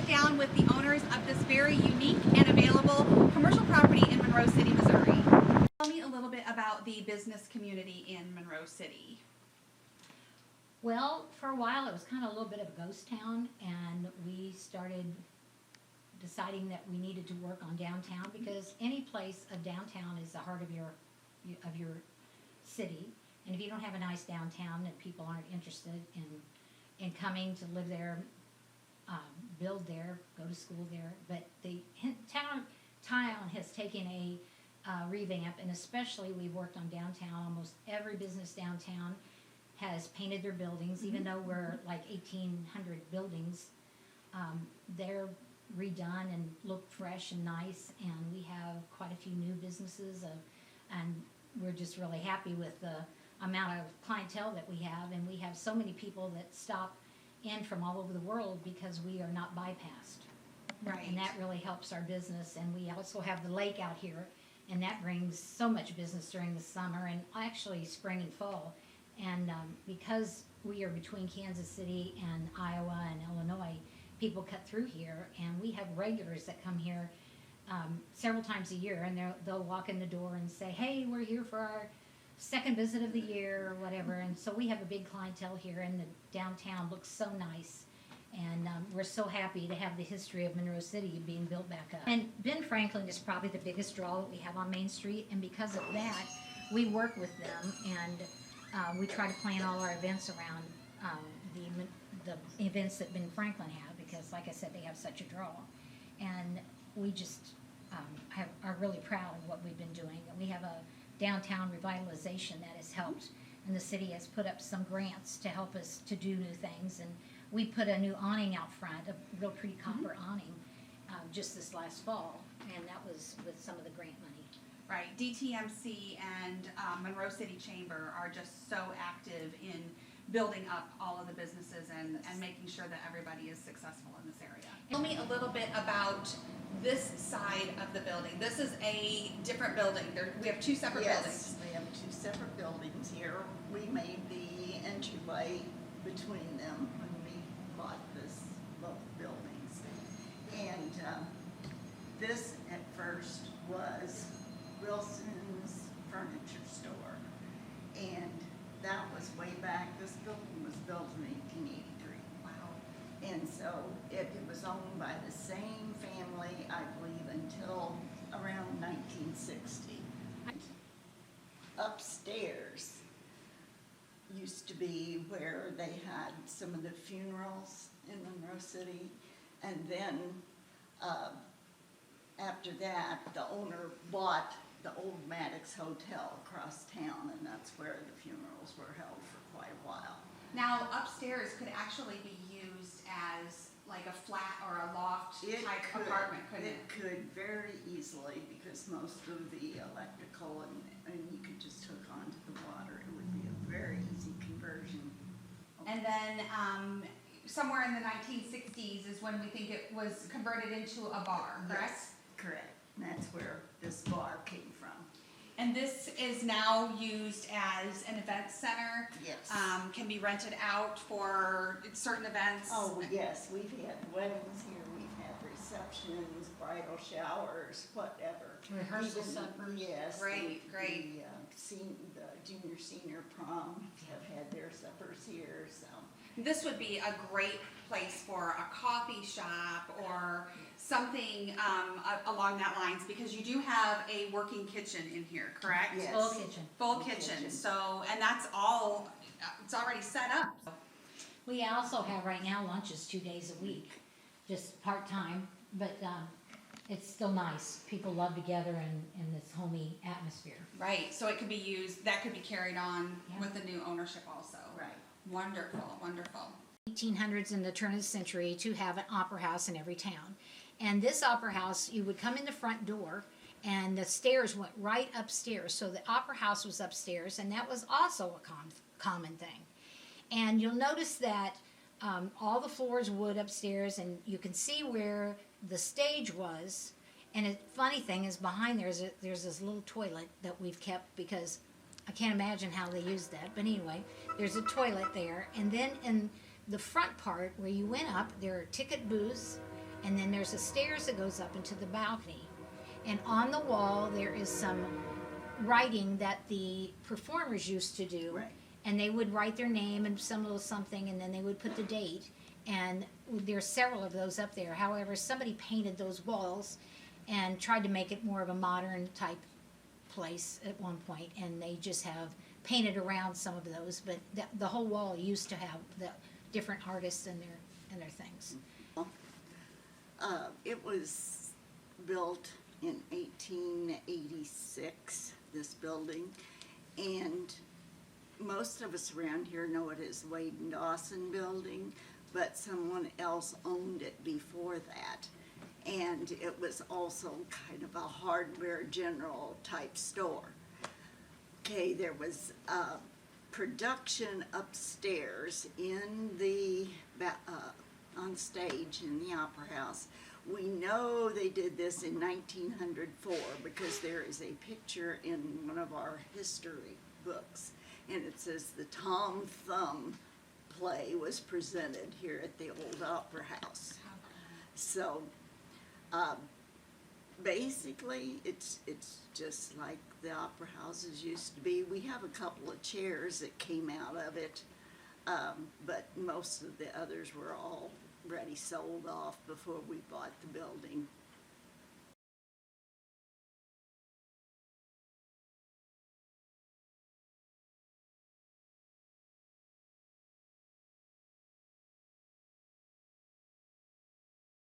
down with the owners of this very unique and available commercial property in Monroe City, Missouri. Tell me a little bit about the business community in Monroe City. Well, for a while it was kind of a little bit of a ghost town, and we started deciding that we needed to work on downtown, because any place of downtown is the heart of your city. And if you don't have a nice downtown, then people aren't interested in coming to live there, build there, go to school there. But the town has taken a revamp, and especially we've worked on downtown. Almost every business downtown has painted their buildings, even though we're like 1,800 buildings. They're redone and look fresh and nice, and we have quite a few new businesses, and we're just really happy with the amount of clientele that we have. And we have so many people that stop in from all over the world because we are not bypassed. Right. And that really helps our business. And we also have the lake out here, and that brings so much business during the summer and actually spring and fall. And because we are between Kansas City and Iowa and Illinois, people cut through here, and we have regulars that come here several times a year, and they'll walk in the door and say, hey, we're here for our second visit of the year or whatever. And so we have a big clientele here, and the downtown looks so nice. And we're so happy to have the history of Monroe City being built back up. And Ben Franklin is probably the biggest draw that we have on Main Street, and because of that, we work with them, and we try to plan all our events around the events that Ben Franklin have, because like I said, they have such a draw. And we just are really proud of what we've been doing. And we have a downtown revitalization that has helped, and the city has put up some grants to help us to do new things. And we put a new awning out front, a real pretty copper awning, just this last fall, and that was with some of the grant money. Right. DTMC and Monroe City Chamber are just so active in building up all of the businesses and making sure that everybody is successful in this area. Tell me a little bit about this side of the building. This is a different building. We have two separate buildings. Yes, we have two separate buildings here. We made the entryway between them when we bought both buildings. And this at first was Wilson's furniture store, and that was way back. This building was built in 1883. Wow. And so it was owned by the same family, I believe, until around 1960. Upstairs used to be where they had some of the funerals in Monroe City, and then after that, the owner bought the old Maddox Hotel across town, and that's where the funerals were held for quite a while. Now, upstairs could actually be used as like a flat or a loft type apartment, couldn't it? It could very easily, because most of the electrical and you could just hook onto the water. It would be a very easy conversion. And then somewhere in the 1960s is when we think it was converted into a bar, correct? Yes, correct. And that's where this bar came from. And this is now used as an event center. Yes. Can be rented out for certain events. Oh, yes. We've had weddings here. We've had receptions, bridal showers, whatever. Rehearsal suppers. Yes. Great. The junior senior prom have had their suppers here. So This would be a great place for a coffee shop or something along that lines, because you do have a working kitchen in here, correct? Yes. Full kitchen. Full kitchen. So, and that's all, it's already set up. We also have right now lunches 2 days a week, just part-time, but it's still nice. People love together in this homey atmosphere. Right, so it could be used, that could be carried on with the new ownership also. right. Wonderful. 1800s in the turn of the century to have an opera house in every town. And this opera house, you would come in the front door, and the stairs went right upstairs. So the opera house was upstairs, and that was also a common thing. And you'll notice that all the floors wood upstairs, and you can see where the stage was. And a funny thing is, behind there's this little toilet that we've kept, because I can't imagine how they used that. But anyway, there's a toilet there. And then in the front part where you went up, there are ticket booths, and then there's a stairs that goes up into the balcony. And on the wall, there is some writing that the performers used to do. Right. And they would write their name and some little something, and then they would put the date. And there's several of those up there. However, somebody painted those walls and tried to make it more of a modern type place at one point, and they just have painted around some of those. But the whole wall used to have the different artists and their things. It was built in 1886, this building, and most of us around here know it as Wade and Dawson Building, but someone else owned it before that. And it was also kind of a hardware general type store. Okay, there was production upstairs in the on stage in the Opera House. We know they did this in 1904 because there is a picture in one of our history books, and it says the Tom Thumb play was presented here at the old Opera House. So basically, it's just like the opera houses used to be. We have a couple of chairs that came out of it, but most of the others were already sold off before we bought the building.